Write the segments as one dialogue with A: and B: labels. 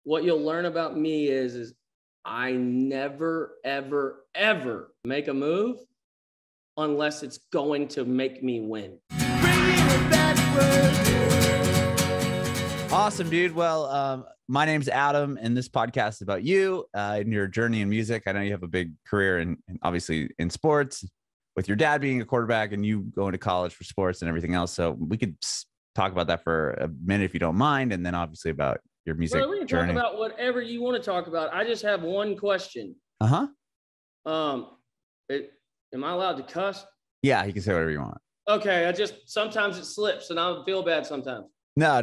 A: what you'll learn about me is I never, ever, ever make a move unless it's going to make me win.
B: Awesome, dude. Well, my name's Adam, and this podcast is about you and your journey in music. I know you have a big career in obviously in sports, with your dad being a quarterback and you going to college for sports and everything else. So we could talk about that for a minute if you don't mind, and then obviously about your music
A: Bro, we can
B: journey.
A: talk about whatever you want to talk about. I just have one question.
B: Am
A: I allowed to cuss?
B: Yeah, you can say whatever you want.
A: Okay, sometimes it slips and I feel bad sometimes.
B: No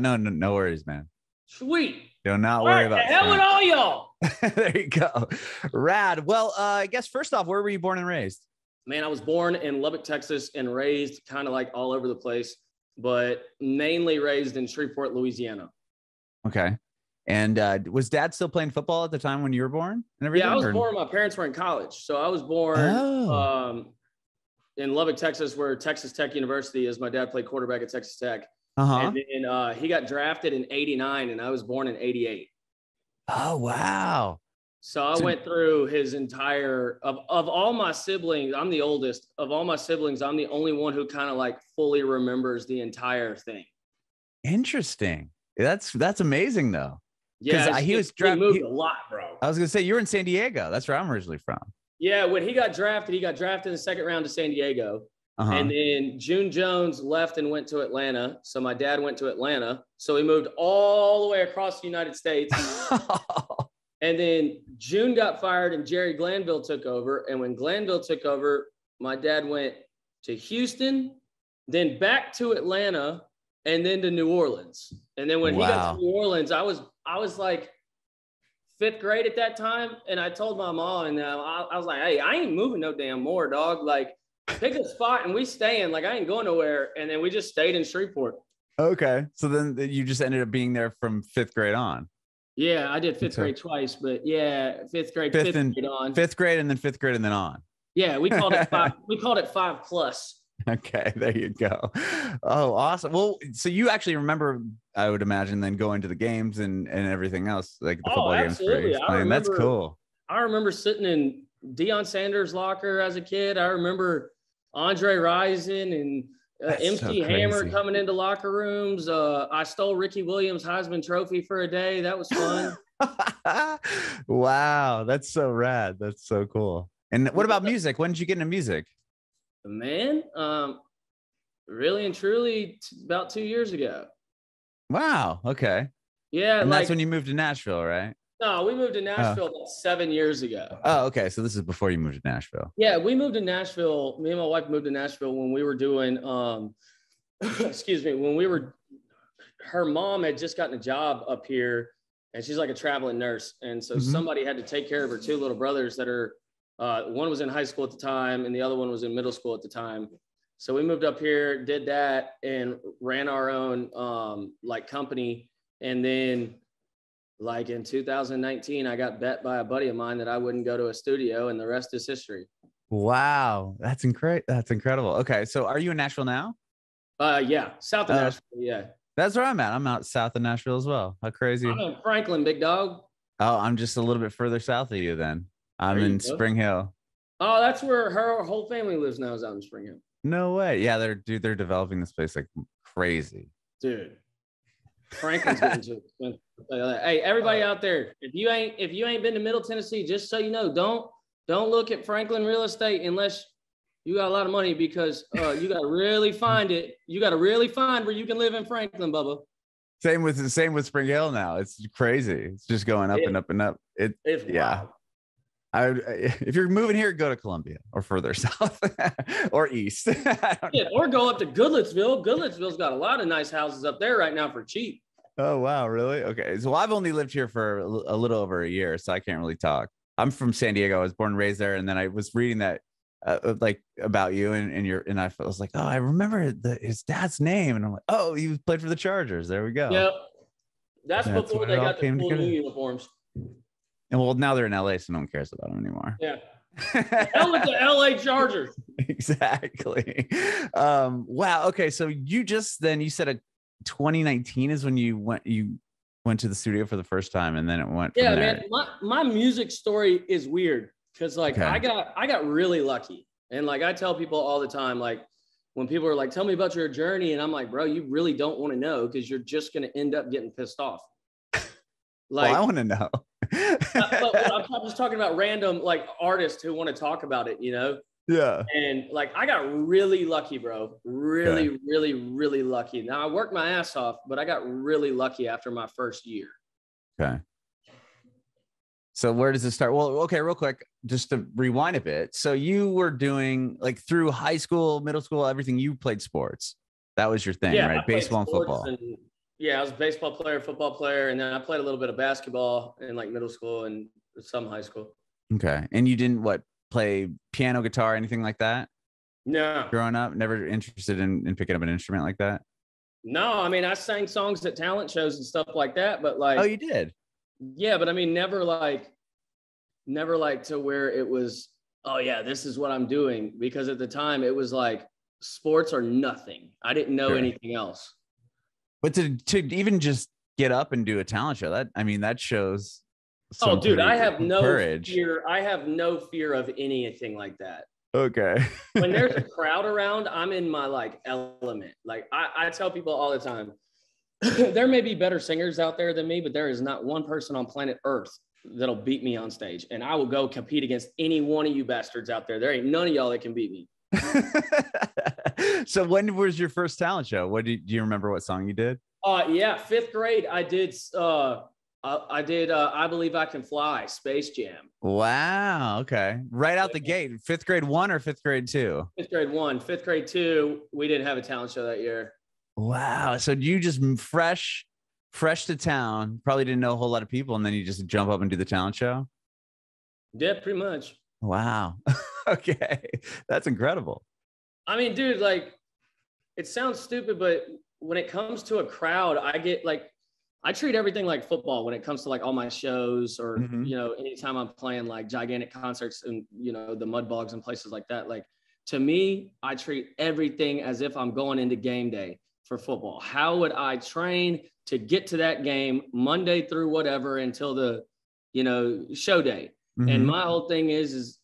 B: worries, man.
A: Sweet.
B: Do not worry about
A: it. Hell with all y'all.
B: There you go. Rad. Well, I guess first off, where were you born and raised?
A: Man, I was born in Lubbock, Texas, and raised kind of like all over the place, but mainly raised in Shreveport, Louisiana.
B: Okay. And was dad still playing football at the time when you were born and everything?
A: Yeah, I was born. My parents were in college. So I was born in Lubbock, Texas, where Texas Tech University is. My dad played quarterback at Texas Tech. And then he got drafted in 89 and I was born in 88.
B: Oh, wow.
A: So I went through his entire, of all my siblings, I'm the oldest. Of all my siblings, I'm the only one who kind of like fully remembers the entire thing.
B: Interesting. That's amazing though.
A: Yeah,
B: he
A: moved a lot, bro.
B: I was going to say, you were in San Diego. That's where I'm originally from.
A: Yeah, when he got drafted in the second round to San Diego. And then June Jones left and went to Atlanta. So my dad went to Atlanta. So he moved all the way across the United States. And then June got fired and Jerry Glanville took over. And when Glanville took over, my dad went to Houston, then back to Atlanta, and then to New Orleans. And then when he got to New Orleans, I was like 5th grade at that time. And I told my mom, and I was like, hey, I ain't moving no damn more, dog. Like, pick a spot and we staying. Like, I ain't going nowhere. And then we just stayed in Shreveport.
B: Okay. So then you just ended up being there from 5th grade on.
A: Yeah, I did 5th grade twice, but yeah, 5th grade, 5th grade on.
B: 5th grade and then 5th grade and then on.
A: Yeah, we called it 5. We called it 5+. Okay,
B: there you go. Oh, awesome. Well, so you actually remember, I would imagine, then going to the games and everything else, like the football games.
A: Absolutely.
B: That's cool.
A: I remember sitting in Deion Sanders' locker as a kid. I remember Andre Rison and MC Hammer coming into locker rooms. I stole Ricky Williams' Heisman Trophy for a day. That was fun.
B: Wow, that's so rad. That's so cool. And what about music? When did you get into music?
A: Man, really and truly about 2 years ago.
B: Wow. Okay.
A: Yeah.
B: And that's when you moved to Nashville, right?
A: No, we moved to Nashville about 7 years ago.
B: Oh, okay. So this is before you moved to Nashville.
A: Yeah, we moved to Nashville. Me and my wife moved to Nashville when we were doing, her mom had just gotten a job up here and she's like a traveling nurse. And so somebody had to take care of her 2 little brothers that are, one was in high school at the time and the other one was in middle school at the time. So we moved up here, did that and ran our own like company. And then like in 2019, I got bet by a buddy of mine that I wouldn't go to a studio and the rest is history.
B: Wow. That's incredible. Okay. So are you in Nashville now?
A: Yeah. South of Nashville. Yeah.
B: That's where I'm at. I'm out south of Nashville as well. How crazy.
A: I'm in Franklin, big dog.
B: Oh, I'm just a little bit further south of you then. I'm in Spring Hill.
A: Oh, that's where her whole family lives now, is out in Spring Hill.
B: No way. Yeah, they're developing this place like crazy.
A: Dude. Franklin's getting too expensive. Hey, everybody out there, if you ain't been to Middle Tennessee, just so you know, don't look at Franklin real estate unless you got a lot of money, because you got to really find it. You got to really find where you can live in Franklin, Bubba.
B: Same with Spring Hill now. It's crazy. It's just going up and up and up. It's
A: wild.
B: If you're moving here, go to Columbia or further south or east.
A: Or go up to Goodlettsville. Goodlettsville's got a lot of nice houses up there right now for cheap.
B: Oh, wow. Really? Okay. So I've only lived here for a little over a year, so I can't really talk. I'm from San Diego. I was born and raised there. And then I was reading that like about you and I was like, oh, I remember his dad's name. And I'm like, oh, he played for the Chargers. There we go.
A: Yep. That's before they got the cool new uniforms.
B: And well, now they're in LA, so no one cares about them anymore.
A: Yeah. Hell with the LA Chargers.
B: Exactly. Wow. Okay. So you said 2019 is when you went to the studio for the first time, and then it went from
A: Yeah,
B: there.
A: man. My music story is weird because like
B: Okay.
A: I got really lucky. And like I tell people all the time, like when people are like, tell me about your journey, and I'm like, bro, you really don't want to know because you're just gonna end up getting pissed off. Like,
B: well, I want to know.
A: but I'm just talking about random like artists who want to talk about it, you know?
B: Yeah.
A: And like I got really lucky, bro. Really, really, really lucky. Now I worked my ass off, but I got really lucky after my first year.
B: Okay. So where does it start? Well, okay, real quick, just to rewind a bit. So you were doing like through high school, middle school, everything. You played sports. That was your thing, right? Baseball and football.
A: I was a baseball player, football player, and then I played a little bit of basketball in like middle school and some high school.
B: Okay. And you didn't play piano, guitar, anything like that?
A: No.
B: Growing up, never interested in picking up an instrument like that?
A: No, I mean, I sang songs at talent shows and stuff like that, but like,
B: oh, you did?
A: Yeah, but I mean, never like to where it was, oh yeah, this is what I'm doing. Because at the time it was like sports or nothing. I didn't know anything else.
B: But to even just get up and do a talent show, that shows.
A: Oh, dude, I have no
B: courage.
A: fear. I have no fear of anything like that.
B: Okay.
A: When there's a crowd around, I'm in my like element. Like I tell people all the time, there may be better singers out there than me, but there is not one person on planet Earth that'll beat me on stage. And I will go compete against any one of you bastards out there. There ain't none of y'all that can beat me.
B: So when was your first talent show? Do you remember what song you did?
A: Yeah, 5th grade. I did I Believe I Can Fly, Space Jam.
B: Wow. Okay. Right out the gate. 5th grade 1 or 5th grade 2?
A: 5th grade 1. 5th grade 2, we didn't have a talent show that year.
B: Wow. So you just fresh to town, probably didn't know a whole lot of people, and then you just jump up and do the talent show?
A: Yeah, pretty much.
B: Wow. Okay. That's incredible.
A: I mean, dude, like, it sounds stupid, but when it comes to a crowd, I treat everything like football when it comes to like all my shows or, you know, anytime I'm playing like gigantic concerts and, you know, the mud bogs and places like that. Like, to me, I treat everything as if I'm going into game day for football. How would I train to get to that game Monday through whatever until the, you know, show day? And my whole thing is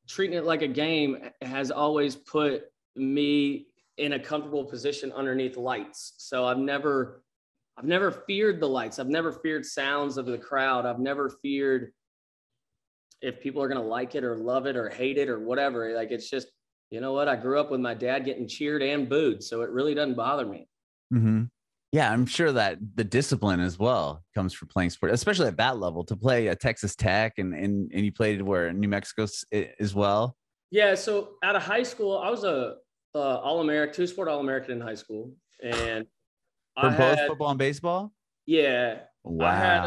A: treating it like a game has always put me in a comfortable position underneath lights. So I've never feared the lights. I've never feared sounds of the crowd. I've never feared if people are going to like it or love it or hate it or whatever. Like, it's just, you know what? I grew up with my dad getting cheered and booed, so it really doesn't bother me.
B: Yeah, I'm sure that the discipline as well comes from playing sport, especially at that level, to play at Texas Tech and you played where New Mexico as well.
A: Yeah, so out of high school, I was a All-American, 2-sport All-American in high school, and
B: for both football and baseball.
A: Yeah,
B: wow.
A: I had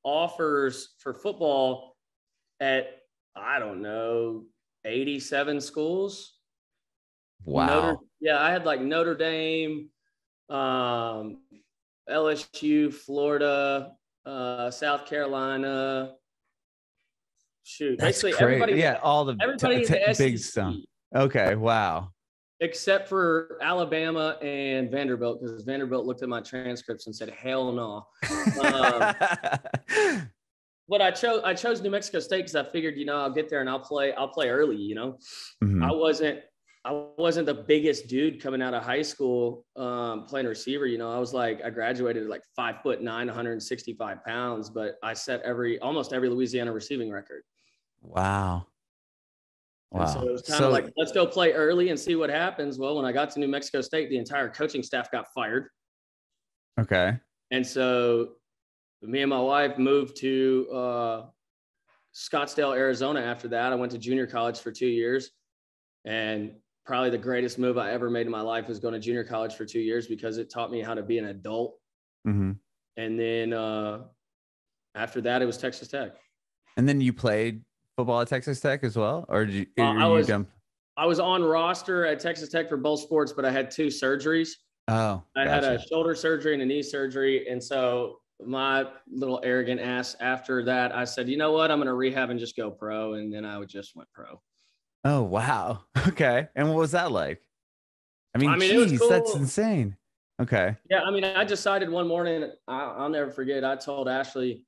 A: offers for football at, I don't know, 87 schools.
B: Wow.
A: I had like Notre Dame, LSU, Florida, South Carolina. Shoot,
B: that's
A: basically
B: crazy.
A: everybody.
B: Yeah, all the
A: everybody in the
B: big
A: SEC.
B: stuff. Okay, wow.
A: Except for Alabama and Vanderbilt, because Vanderbilt looked at my transcripts and said, "Hell no." But I chose New Mexico State because I figured, you know, I'll get there and I'll play early. You know, I wasn't the biggest dude coming out of high school playing receiver. You know, I graduated at like 5'9", 165 pounds, but I set almost every Louisiana receiving record.
B: Wow.
A: And so it was kind of like, let's go play early and see what happens. Well, when I got to New Mexico State, the entire coaching staff got fired.
B: Okay.
A: And so me and my wife moved to Scottsdale, Arizona after that. I went to junior college for 2 years. And probably the greatest move I ever made in my life was going to junior college for 2 years because it taught me how to be an adult. And then after that, it was Texas Tech. And
B: then you played football at Texas Tech as well? Or did you,
A: I was on roster at Texas Tech for both sports, but I had 2 surgeries.
B: Oh,
A: I had a shoulder surgery and a knee surgery. And so my little arrogant ass after that, I said, you know what? I'm going to rehab and just go pro. And then I just went pro.
B: Oh, wow. Okay. And what was that like? I mean, geez,
A: it was cool.
B: That's insane. Okay.
A: Yeah, I mean, I decided one morning, I'll never forget. I told Ashley,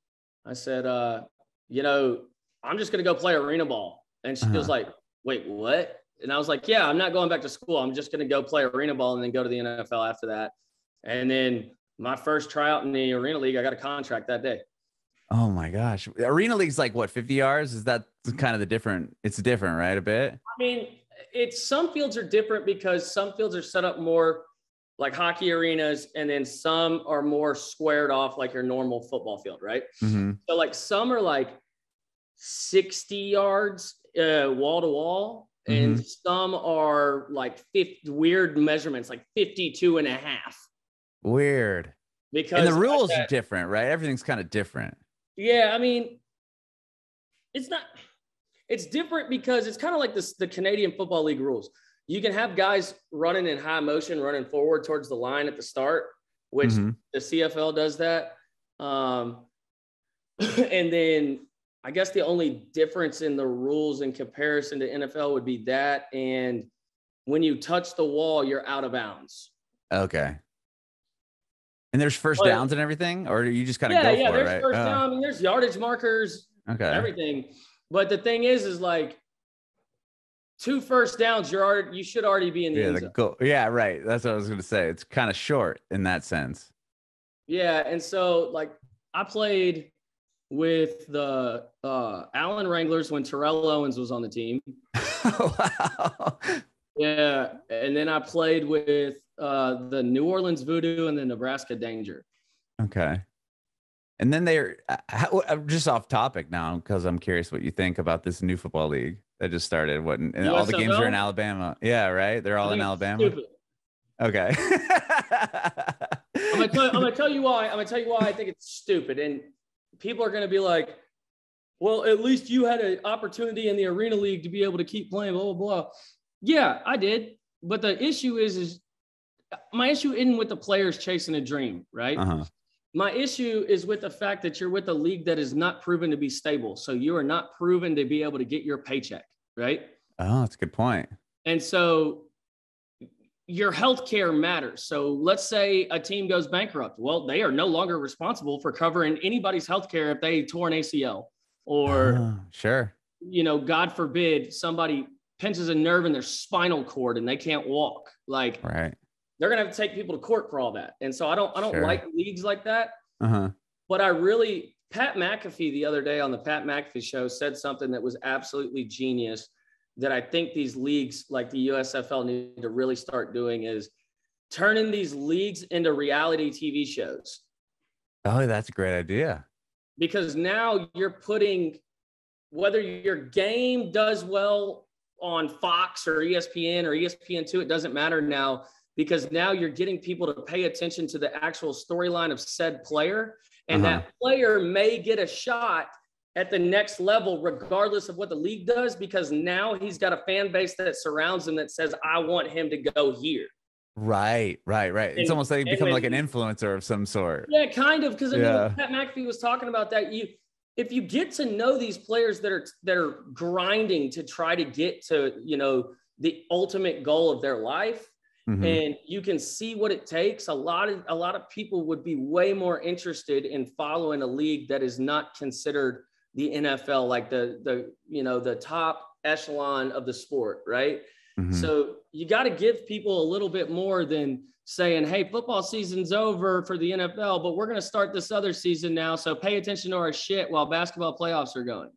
A: I said, I'm just gonna go play arena ball, and she was like, "Wait, what?" And I was like, "Yeah, I'm not going back to school. I'm just gonna go play arena ball and then go to the NFL after that." And then my first tryout in the arena league, I got a contract that day.
B: Oh my gosh. Arena league's like what, 50 yards? Is that kind of the different? It's different, right? A bit.
A: I mean, some fields are different because some fields are set up more like hockey arenas, and then some are more squared off like your normal football field, right?
B: Mm-hmm.
A: So like some are like 60 yards wall to wall, and some are like 50 weird measurements, like 52 and a half.
B: Weird.
A: Because
B: and the rules are different, right? Everything's kind of different.
A: Yeah, I mean, it's different because it's kind of like the Canadian Football League rules. You can have guys running in high motion, running forward towards the line at the start, which the CFL does that. And then I guess the only difference in the rules in comparison to NFL would be that. And when you touch the wall, you're out of bounds.
B: Okay. And there's first downs and everything, or you just kind of go for it, right? Yeah,
A: there's first down. I mean, there's yardage markers, everything. But the thing is like 2 first downs, you should already be in the end zone.
B: Yeah, right. That's what I was going to say. It's kind of short in that sense.
A: Yeah, and so like I played with the Allen Wranglers when Terrell Owens was on the team.
B: Wow.
A: Yeah, and then I played with the New Orleans Voodoo and the Nebraska Danger.
B: Okay. And then they're just off topic now because I'm curious what you think about this new football league that just started. And all the games are in Alabama. Yeah, right? They're all in Alabama. Stupid. Okay.
A: I'm gonna tell you why. I'm gonna tell you why I think it's stupid. And people are gonna be like, well, at least you had an opportunity in the arena league to be able to keep playing, blah, blah, blah. Yeah, I did. But the issue is my issue isn't with the players chasing a dream, right? My issue is with the fact that you're with a league that is not proven to be stable. So you are not proven to be able to get your paycheck, right?
B: Oh, that's a good point.
A: And so your healthcare matters. So let's say a team goes bankrupt. Well, they are no longer responsible for covering anybody's healthcare if they tore an ACL or,
B: sure,
A: God forbid somebody pinches a nerve in their spinal cord and they can't walk. Like,
B: right.
A: They're going to have to take people to court for all that. And so I don't like leagues like that. But Pat McAfee the other day on the Pat McAfee show said something that was absolutely genius that I think these leagues like the USFL need to really start doing is turning these leagues into reality TV shows.
B: Oh, that's a great idea.
A: Because now you're putting, whether your game does well on Fox or ESPN or ESPN2, it doesn't matter now. Because now you're getting people to pay attention to the actual storyline of said player. And that player may get a shot at the next level, regardless of what the league does, because now he's got a fan base that surrounds him that says, I want him to go here.
B: Right. It's almost like you become like an influencer of some sort.
A: Yeah, kind of. Because Pat McAfee was talking about that. If you get to know these players that are grinding to try to get to, the ultimate goal of their life, and you can see what it takes. A lot of people would be way more interested in following a league that is not considered the NFL, like the top echelon of the sport, right? So you got to give people a little bit more than saying, hey, football season's over for the NFL, but we're going to start this other season now. So pay attention to our shit while basketball playoffs are going.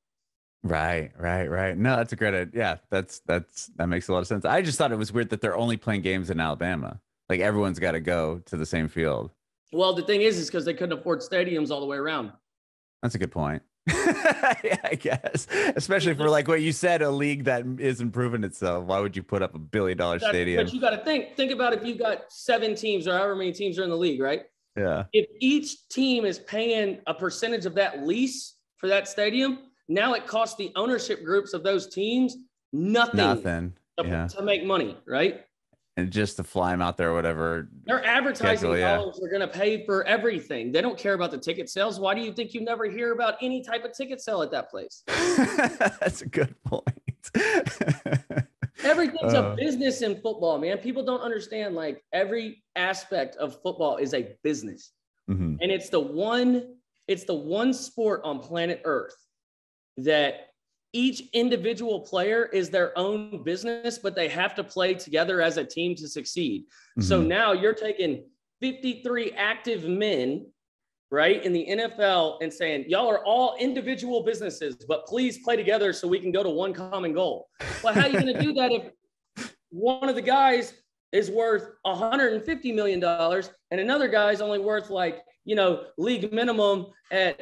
B: Right. No, that's a great idea. Yeah, that makes a lot of sense. I just thought it was weird that they're only playing games in Alabama. Like everyone's got to go to the same field.
A: Well, the thing is because they couldn't afford stadiums all the way around.
B: That's a good point. Yeah, I guess, especially for like what you said, a league that isn't proven itself. Why would you put up $1 billion stadium?
A: But you got to think about if you've got 7 teams or however many teams are in the league, right?
B: Yeah.
A: If each team is paying a percentage of that lease for that stadium, now it costs the ownership groups of those teams nothing to make money, right?
B: And just to fly them out there or whatever.
A: Their advertising dollars are going to pay for everything. They don't care about the ticket sales. Why do you think you never hear about any type of ticket sale at that place?
B: That's a good point.
A: Everything's a business in football, man. People don't understand, like, every aspect of football is a business. And it's the one sport on planet Earth that each individual player is their own business, but they have to play together as a team to succeed. So now you're taking 53 active men, right, in the NFL and saying, y'all are all individual businesses, but please play together so we can go to one common goal. Well, how are you going to do that if one of the guys is worth $150 million and another guy's only worth, like, you know, league minimum at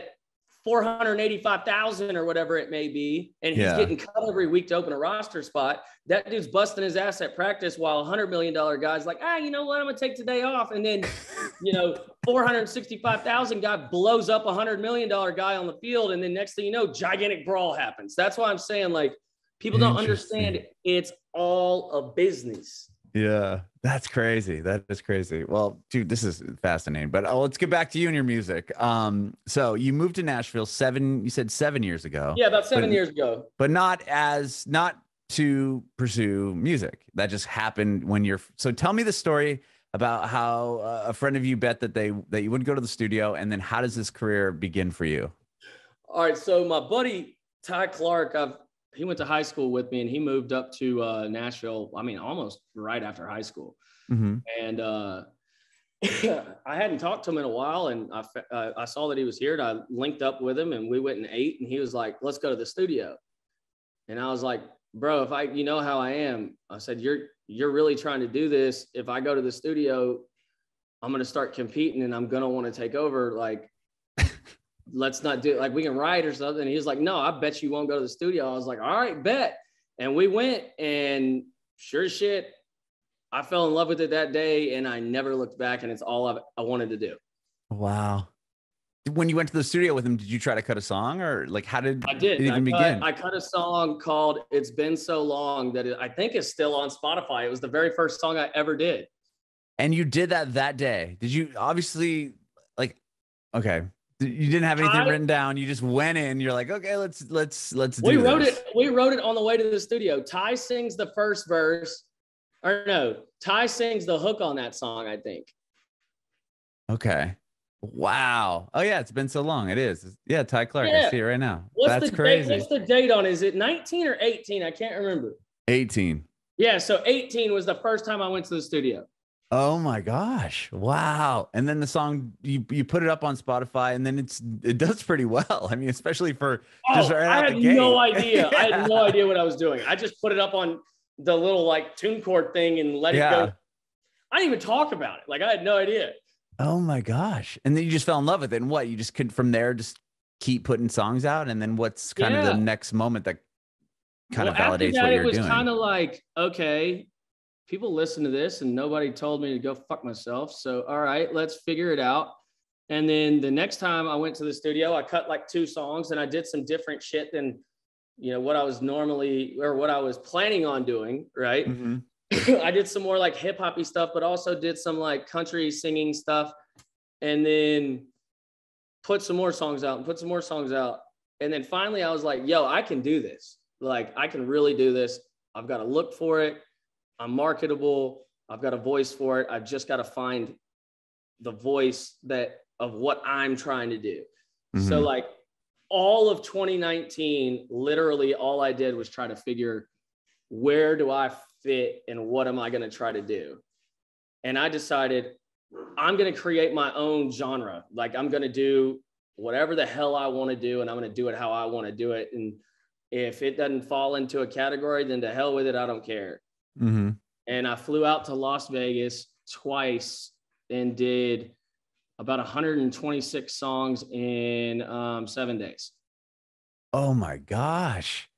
A: 485,000 or whatever it may be, and he's getting cut every week to open a roster spot? That dude's busting his ass at practice while $100 million guy's like, you know what, I'm gonna take today off. And then, you know, 465,000 guy blows up $100 million guy on the field, and then next thing you know, gigantic brawl happens. That's why I'm saying, like, people don't understand it's all a business.
B: Yeah, that's crazy. That is crazy. Well, dude, this is fascinating. But let's get back to you and your music. So you moved to Nashville you said 7 years ago.
A: Yeah, about 7 years ago.
B: But not to pursue music. That just happened when so tell me the story about how a friend of you bet that you wouldn't go to the studio, and then how does this career begin for you?
A: All right, so my buddy Ty Clark, he went to high school with me, and he moved up to Nashville, I mean, almost right after high school. And I hadn't talked to him in a while, and I saw that he was here, and I linked up with him, and we went and ate, and he was like, let's go to the studio. And I was like, bro, you know how I am. I said, you're really trying to do this. If I go to the studio, I'm going to start competing, and I'm going to want to take over. Like, let's not do it. Like, we can write or something. And he was like, no, I bet you won't go to the studio. I was like, all right, bet. And we went, and sure as shit, I fell in love with it that day, and I never looked back, and it's all I wanted to do.
B: Wow. When you went to the studio with him, did you try to cut a song, or like, how did
A: I did.
B: it even begin?
A: I cut a song called It's Been So Long that I think is still on Spotify. It was the very first song I ever did.
B: And you did that day. Did you obviously, like, okay, you didn't have anything written down. You just went in, you're like, okay, let's do this.
A: We wrote it on the way to the studio. Ty sings the first verse, or no, Ty sings the hook on that song, I think.
B: Okay. Wow. Oh yeah, it's been so long. It is. Yeah, Ty Clark.
A: Yeah.
B: I see it right now.
A: That's crazy. What's the date on? Is it 19 or 18? I can't remember.
B: 18.
A: Yeah, so 18 was the first time I went to the studio.
B: Oh my gosh. Wow. And then the song, you put it up on Spotify, and then it does pretty well. I mean, especially for just right out the gate. I had
A: no idea. I had no idea what I was doing. I just put it up on the little, like, TuneCore thing and let it go. I didn't even talk about it. Like, I had no idea.
B: Oh my gosh. And then you just fell in love with it. And what, you just could from there just keep putting songs out? And then what's kind of the next moment that kind of validates what you're doing? It was
A: kind of like, okay, people listen to this and nobody told me to go fuck myself. So, all right, let's figure it out. And then the next time I went to the studio, I cut like 2 songs, and I did some different shit than, you know, what I was normally, or what I was planning on doing. Right. Mm-hmm. I did some more like hip hoppy stuff, but also did some like country singing stuff, and then put some more songs out. And then finally I was like, yo, I can do this. Like, I can really do this. I've got to look for it. I'm marketable. I've got a voice for it. I've just got to find the voice of what I'm trying to do. Mm-hmm. So like all of 2019, literally all I did was try to figure, where do I fit and what am I going to try to do? And I decided I'm going to create my own genre. Like, I'm going to do whatever the hell I want to do, and I'm going to do it how I want to do it. And if it doesn't fall into a category, then to hell with it. I don't care. Mm-hmm. And I flew out to Las Vegas twice and did about 126 songs in 7 days.
B: Oh my gosh.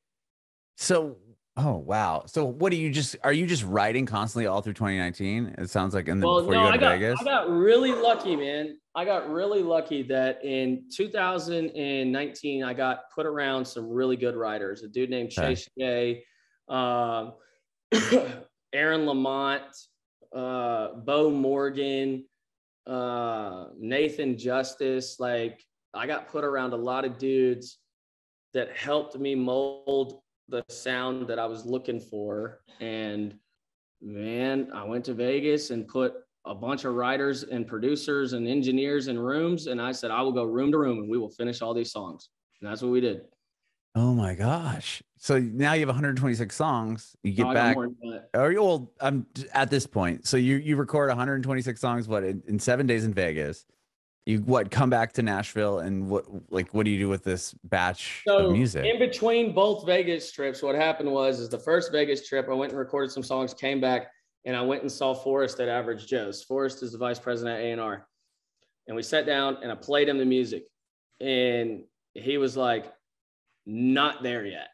B: So, oh wow. So what are you just writing constantly all through 2019? It sounds like before you go to Vegas. I got really lucky, man. I got really lucky that in 2019, I got put around some really good writers. A dude named Shay Shea, Aaron Lamont, Bo Morgan, Nathan Justice. Like, I got put around a lot of dudes that helped me mold
A: the sound that I was looking for. And man, I went to Vegas and put a bunch of writers and producers and engineers in rooms. And I said, I will go room to room and we will finish all these songs. And that's what we did.
B: Oh my gosh. So now you have 126 songs. You get back. Are you old? I'm at this point. So you record 126 songs, what, in 7 days in Vegas. You come back to Nashville, and what do you do with this batch of music?
A: In between both Vegas trips, what happened was the first Vegas trip, I went and recorded some songs, came back, and I went and saw Forrest at Average Joe's. Forrest is the vice president at A&R. And we sat down and I played him the music. And he was like, not there yet.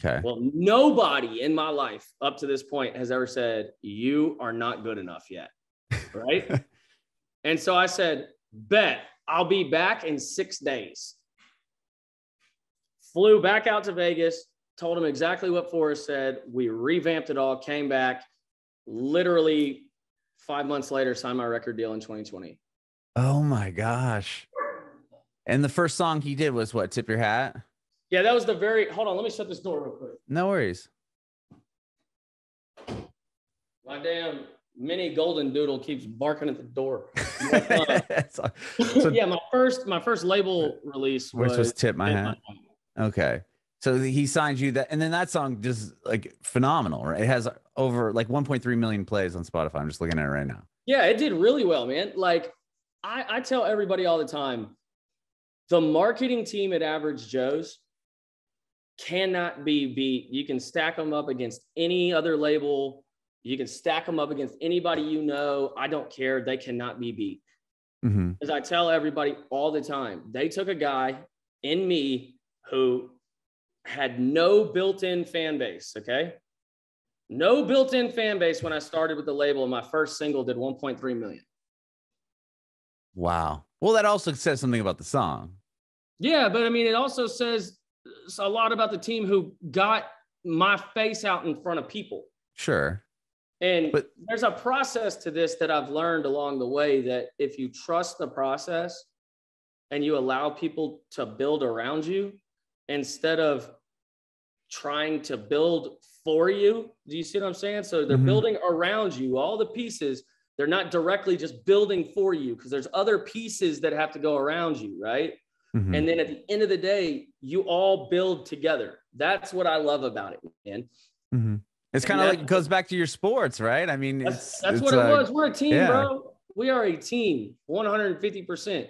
B: Okay.
A: Well, nobody in my life up to this point has ever said, you are not good enough yet. Right? And so I said, bet, I'll be back in 6 days. Flew back out to Vegas, told him exactly what Forrest said. We revamped it all, came back, literally 5 months later, signed my record deal in 2020.
B: Oh my gosh. And the first song he did was what, Tip Your Hat?
A: Yeah, that was hold on, let me shut this door real quick.
B: No worries.
A: My damn mini golden doodle keeps barking at the door. Yeah, my first label release
B: was Tip My Hat. Okay. So he signed you that, and then that song just like phenomenal, right? It has over like 1.3 million plays on Spotify. I'm just looking at it right now.
A: Yeah, it did really well, man. Like I tell everybody all the time, the marketing team at Average Joe's cannot be beat. You can stack them up against any other label. You can stack them up against anybody you know. I don't care. They cannot be beat.
B: Mm-hmm.
A: As I tell everybody all the time, they took a guy in me who had no built-in fan base, okay? No built-in fan base when I started with the label, and my first single did 1.3 million.
B: Wow. Well, that also says something about the song.
A: Yeah, but I mean, it also says a lot about the team who got my face out in front of people.
B: Sure.
A: But there's a process to this that I've learned along the way, that if you trust the process and you allow people to build around you instead of trying to build for you, do you see what I'm saying? So they're building around you, all the pieces. They're not directly just building for you, because there's other pieces that have to go around you, right?
B: Mm-hmm.
A: And then at the end of the day, you all build together. That's what I love about it, man.
B: Mm-hmm. It's kind of like, it goes back to your sports, right? I mean,
A: that's what it was. We're a team, bro. We are a team, 150%.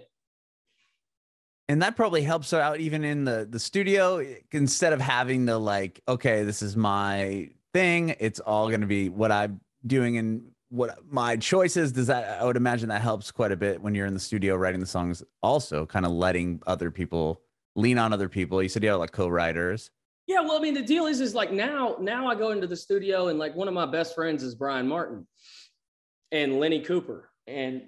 B: And that probably helps out even in the studio, instead of having the like, okay, this is my thing. It's all going to be what I'm doing and what my choices. I would imagine that helps quite a bit when you're in the studio writing the songs, also kind of letting other people lean on other people. You said you have like co-writers.
A: Yeah, well, I mean, the deal is like now I go into the studio, and like one of my best friends is Brian Martin and Lenny Cooper, and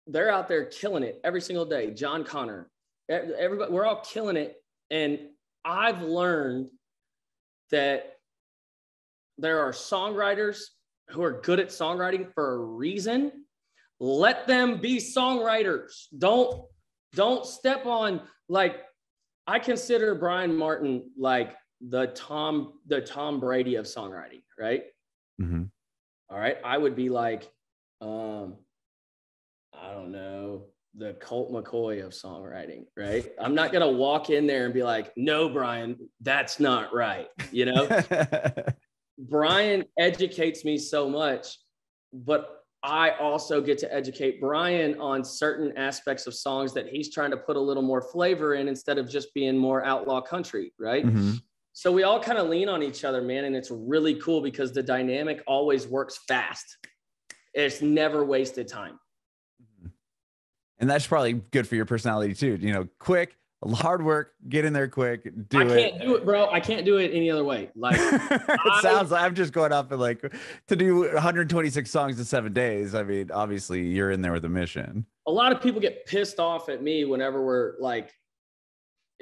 A: they're out there killing it every single day. John Connor, everybody, we're all killing it. And I've learned that there are songwriters who are good at songwriting for a reason. Let them be songwriters. Don't step on, like, I consider Brian Martin like the Tom Brady of songwriting, right?
B: Mm-hmm.
A: All right. I would be like, I don't know, the Colt McCoy of songwriting, right? I'm not going to walk in there and be like, no, Brian, that's not right. You know, Brian educates me so much, but I also get to educate Brian on certain aspects of songs that he's trying to put a little more flavor in instead of just being more outlaw country, right?
B: Mm-hmm.
A: So we all kind of lean on each other, man. And it's really cool because the dynamic always works fast. It's never wasted time.
B: And that's probably good for your personality too. You know, quick, hard work, get in there quick, do it.
A: I can't do it, bro. I can't do it any other way. Like,
B: it sounds like I'm just going up and like to do 126 songs in 7 days. I mean, obviously you're in there with a mission.
A: A lot of people get pissed off at me whenever we're like,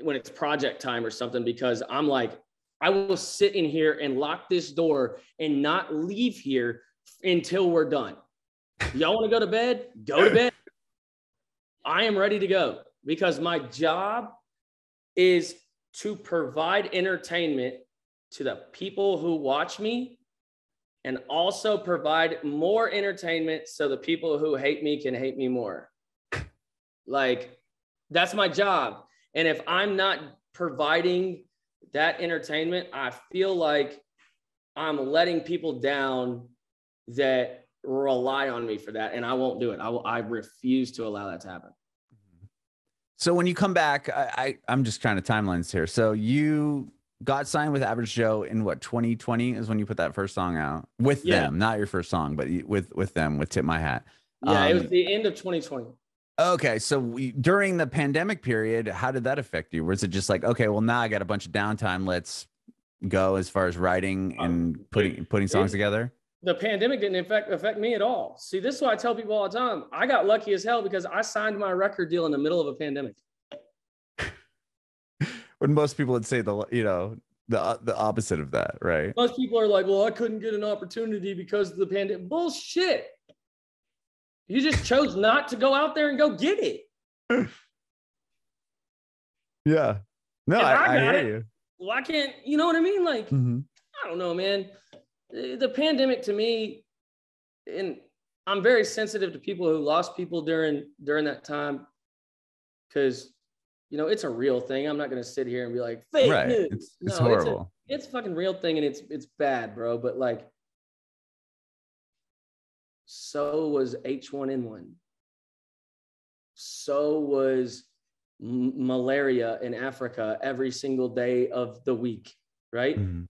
A: when it's project time or something, because I'm like, I will sit in here and lock this door and not leave here until we're done. Y'all want to go to bed? Go to bed. I am ready to go, because my job is to provide entertainment to the people who watch me and also provide more entertainment so the people who hate me can hate me more. Like, that's my job. And if I'm not providing that entertainment, I feel like I'm letting people down that rely on me for that. And I won't do it. I refuse to allow that to happen.
B: So when you come back, I'm just trying to timelines here. So you got signed with Average Joe in what, 2020 is when you put that first song out with them, not your first song, but with them, with Tip My Hat.
A: Yeah, it was the end of 2020.
B: Okay, so during the pandemic period, how did that affect you? Was it just like, okay, well, now I got a bunch of downtime, let's go as far as writing and putting songs together?
A: The pandemic didn't affect me at all. See, this is what I tell people all the time. I got lucky as hell because I signed my record deal in the middle of a pandemic.
B: When most people would say the opposite of that, right?
A: Most people are like, well, I couldn't get an opportunity because of the pandemic. Bullshit. You just chose not to go out there and go get it.
B: Yeah. No, I hear you.
A: Well, I can't, you know what I mean? Like, I don't know, man. The pandemic to me, and I'm very sensitive to people who lost people during that time, because, you know, it's a real thing. I'm not going to sit here and be like, fake news.
B: It's horrible.
A: It's a fucking real thing, and it's bad, bro. But like, so was H1N1. So was malaria in Africa every single day of the week, right? Mm-hmm.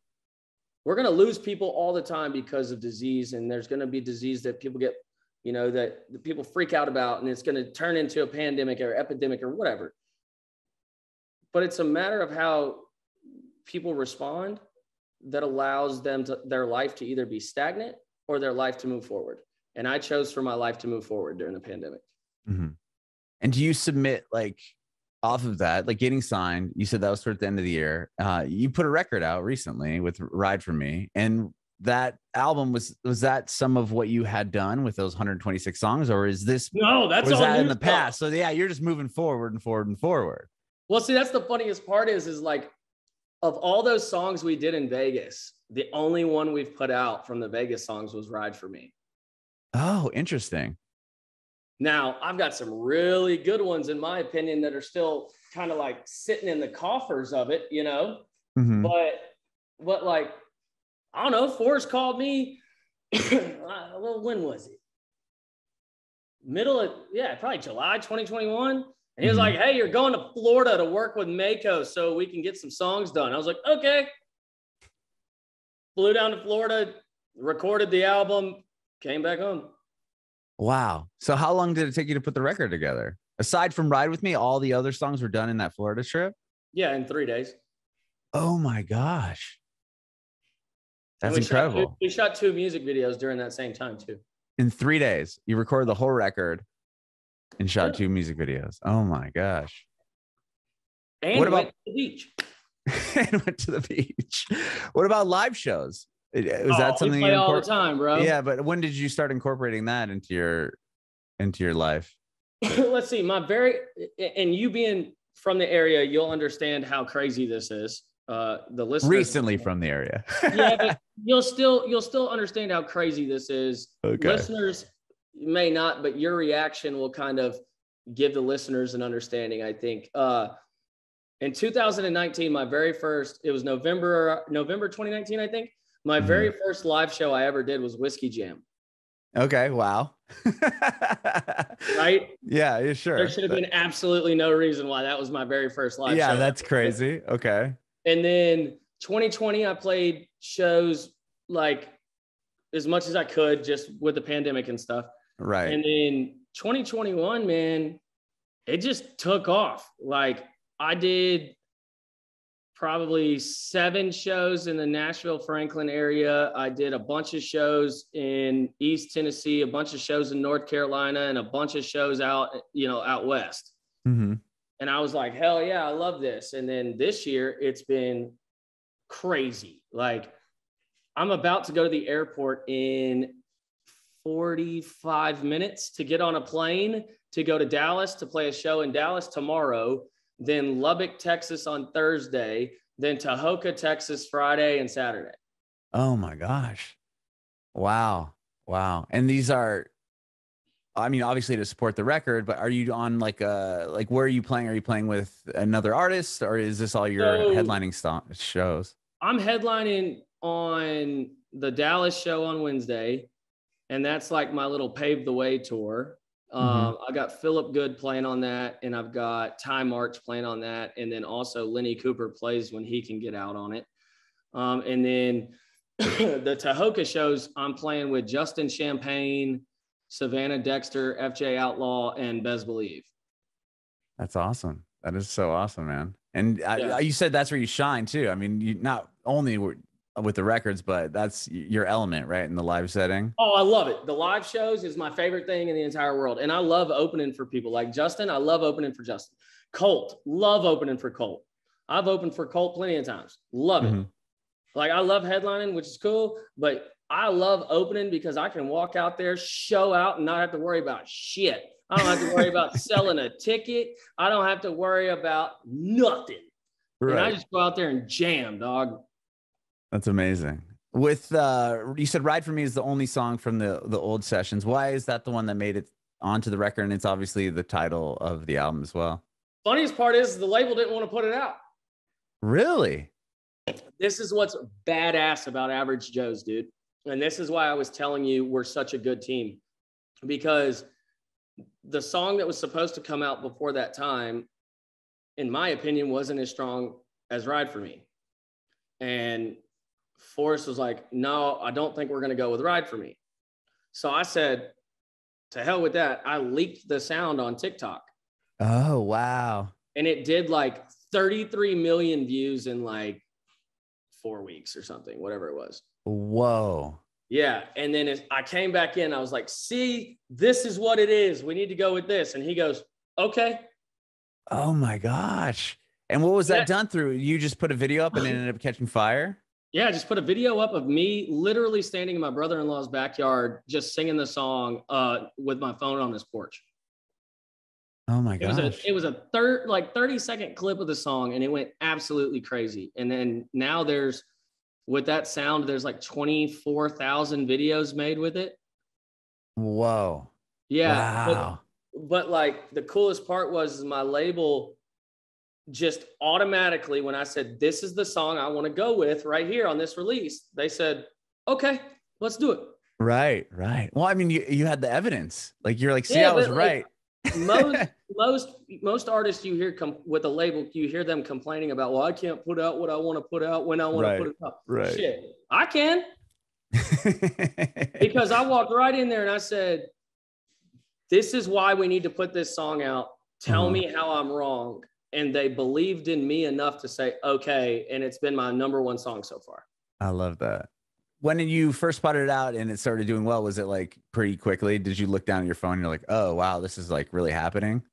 A: We're going to lose people all the time because of disease. And there's going to be disease that people get, you know, that people freak out about, and it's going to turn into a pandemic or epidemic or whatever. But it's a matter of how people respond that allows them their life to either be stagnant or their life to move forward. And I chose for my life to move forward during the pandemic.
B: Mm-hmm. And do you submit, like, off of that, like getting signed, you said that was toward the end of the year. You put a record out recently with Ride For Me. And that album was that some of what you had done with those 126 songs, or is this,
A: no, that's all
B: that in the
A: stuff.
B: past? So yeah, you're just moving forward and forward and forward.
A: Well, see, that's the funniest part is like, of all those songs we did in Vegas, the only one we've put out from the Vegas songs was Ride For Me.
B: Oh, interesting.
A: Now, I've got some really good ones, in my opinion, that are still kind of like sitting in the coffers of it, you know? Mm-hmm. But like, I don't know, Forrest called me, well, when was it? Probably July 2021. And he was like, hey, you're going to Florida to work with Mako so we can get some songs done. I was like, okay. Flew down to Florida, recorded the album, came back home.
B: Wow. So how long did it take you to put the record together? Aside from Ride With Me, all the other songs were done in that Florida trip?
A: Yeah, in 3 days.
B: Oh my gosh. That's incredible.
A: We shot 2 music videos during that same time too.
B: In 3 days, you recorded the whole record and shot 2 music videos. Oh my gosh.
A: And what about went to the beach?
B: And went to the beach. What about live shows? Was that something
A: we play all the time, bro?
B: Yeah, but when did you start incorporating that into your life?
A: Let's see. And you being from the area, you'll understand how crazy this is. The listeners
B: recently from the area.
A: Yeah, but you'll still understand how crazy this is. Okay. Listeners may not, but your reaction will kind of give the listeners an understanding, I think. In 2019, my very first, it was November 2019, I think. My very first live show I ever did was Whiskey Jam.
B: Okay. Wow.
A: Right?
B: Yeah, sure.
A: There should have been absolutely no reason why that was my very first live show.
B: Yeah, that's crazy. Okay.
A: And then 2020, I played shows like as much as I could just with the pandemic and stuff.
B: Right.
A: And then 2021, man, it just took off. Like I did probably 7 shows in the Nashville, Franklin area. I did a bunch of shows in East Tennessee, a bunch of shows in North Carolina, and a bunch of shows out west. Mm-hmm. And I was like, hell yeah, I love this. And then this year it's been crazy. Like I'm about to go to the airport in 45 minutes to get on a plane to go to Dallas to play a show in Dallas tomorrow. then Lubbock, Texas on Thursday, then Tahoka, Texas Friday and Saturday.
B: Oh my gosh. Wow. Wow. And these are, I mean, obviously to support the record, but are you on like where are you playing? Are you playing with another artist, or is this all your headlining shows?
A: I'm headlining on the Dallas show on Wednesday, and that's like my little Pave the Way tour. I got Philip Good playing on that, and I've got Ty March playing on that, and then also Lenny Cooper plays when he can get out on it. And then the Tahoka shows, I'm playing with Justin Champagne, Savannah Dexter, FJ Outlaw, and Bez Believe.
B: That's awesome. That is so awesome, man. And you said that's where you shine too. I mean, you not only with the records, but that's your element, right? In the live setting.
A: Oh, I love it. The live shows is my favorite thing in the entire world. And I love opening for people like Justin. I love opening for Justin. Colt, love opening for Colt. I've opened for Colt plenty of times. Love it. Like, I love headlining, which is cool, but I love opening because I can walk out there, show out, and not have to worry about shit. I don't have to worry about selling a ticket. I don't have to worry about nothing. Right. And I just go out there and jam, dog.
B: That's amazing. With you said "Ride for Me" is the only song from the old sessions. Why is that the one that made it onto the record? And it's obviously the title of the album as well.
A: Funniest part is the label didn't want to put it out.
B: Really?
A: This is what's badass about Average Joe's, dude. And this is why I was telling you we're such a good team, because the song that was supposed to come out before that time, in my opinion, wasn't as strong as "Ride for Me." And Forrest was like, no, I don't think we're going to go with "Ride for Me." So I said, to hell with that. I leaked the sound on TikTok.
B: Oh, wow.
A: And it did like 33 million views in like 4 weeks or something, whatever it was.
B: Whoa.
A: Yeah. And then I came back in, I was like, see, this is what it is. We need to go with this. And he goes, okay.
B: Oh my gosh. And what was that done through? You just put a video up and it ended up catching fire?
A: Yeah, I just put a video up of me literally standing in my brother-in-law's backyard, just singing the song with my phone on his porch.
B: Oh my gosh.
A: It was a 30-second clip of the song, and it went absolutely crazy. And then now with that sound, there's like 24,000 videos made with it.
B: Whoa.
A: Yeah.
B: Wow.
A: But like the coolest part was my label just automatically, when I said, this is the song I want to go with right here on this release, they said, okay, let's do it.
B: Right. Well, I mean, you had the evidence. Like, you're like, see, I was right.
A: Most artists you hear with a label, you hear them complaining about, well, I can't put out what I want to put out when I want to put it out.
B: Right.
A: Shit, I can. Because I walked right in there and I said, this is why we need to put this song out. Tell me how I'm wrong. And they believed in me enough to say, okay. And it's been my #1 song so far.
B: I love that. When you first put it out and it started doing well, was it like pretty quickly? Did you look down at your phone and you're like, oh, wow, this is like really happening?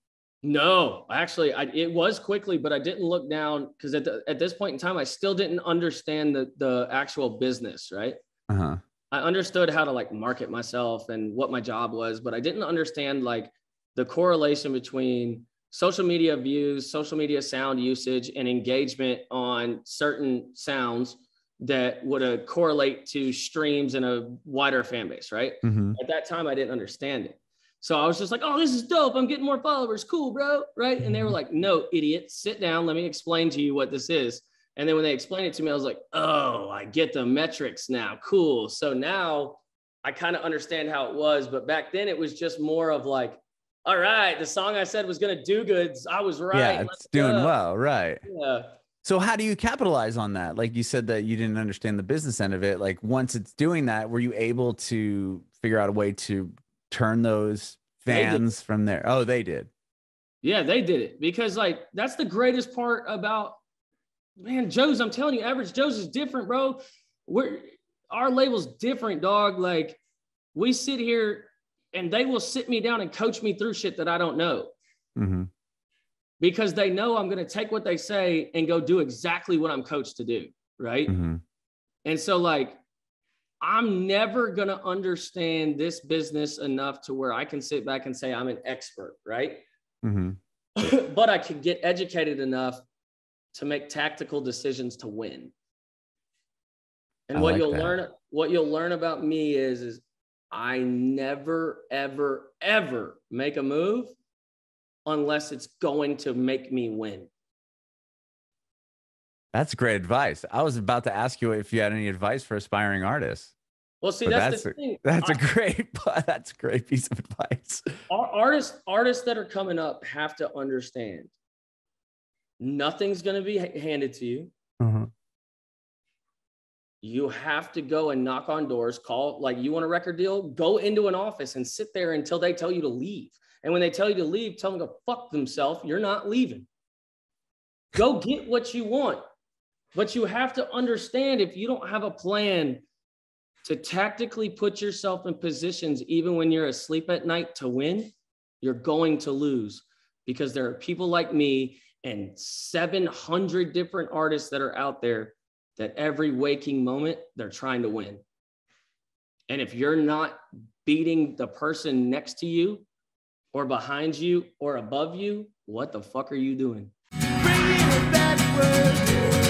A: No, actually, it was quickly, but I didn't look down because at this point in time, I still didn't understand the actual business, right? I understood how to like market myself and what my job was, but I didn't understand like the correlation between social media views, social media sound usage, and engagement on certain sounds that would correlate to streams in a wider fan base, right? At that time, I didn't understand it. So I was just like, oh, this is dope. I'm getting more followers. Cool, bro. Right. And they were like, no, idiot, sit down. Let me explain to you what this is. And then when they explained it to me, I was like, oh, I get the metrics now. Cool. So now I kind of understand how it was. But back then it was just more of like, all right, the song I said was going to do good. I was right.
B: Yeah, it's doing well. Right.
A: Yeah.
B: So how do you capitalize on that? Like you said that you didn't understand the business end of it. Like once it's doing that, were you able to figure out a way to turn those fans from there? Oh, they did.
A: Yeah, they did it, because like, that's the greatest part about, man, Joe's, I'm telling you, Average Joe's is different, bro. Our label's different, dog. Like, we sit here and they will sit me down and coach me through shit that I don't know. Because they know I'm going to take what they say and go do exactly what I'm coached to do. Right. And so like, I'm never going to understand this business enough to where I can sit back and say I'm an expert. Right. but I could get educated enough to make tactical decisions to win. And what you'll learn about me is I never, ever, ever make a move unless it's going to make me win.
B: That's great advice. I was about to ask you if you had any advice for aspiring artists.
A: Well, see, that's the thing.
B: That's a great piece of advice.
A: Artists that are coming up have to understand nothing's going to be handed to you.
B: Uh-huh.
A: You have to go and knock on doors, call, like, you want a record deal? Go into an office and sit there until they tell you to leave. And when they tell you to leave, tell them to go fuck themselves. You're not leaving. Go get what you want. But you have to understand, if you don't have a plan to tactically put yourself in positions, even when you're asleep at night, to win, you're going to lose, because there are people like me and 700 different artists that are out there that every waking moment, they're trying to win. And if you're not beating the person next to you or behind you or above you, what the fuck are you doing? Bringing it backward.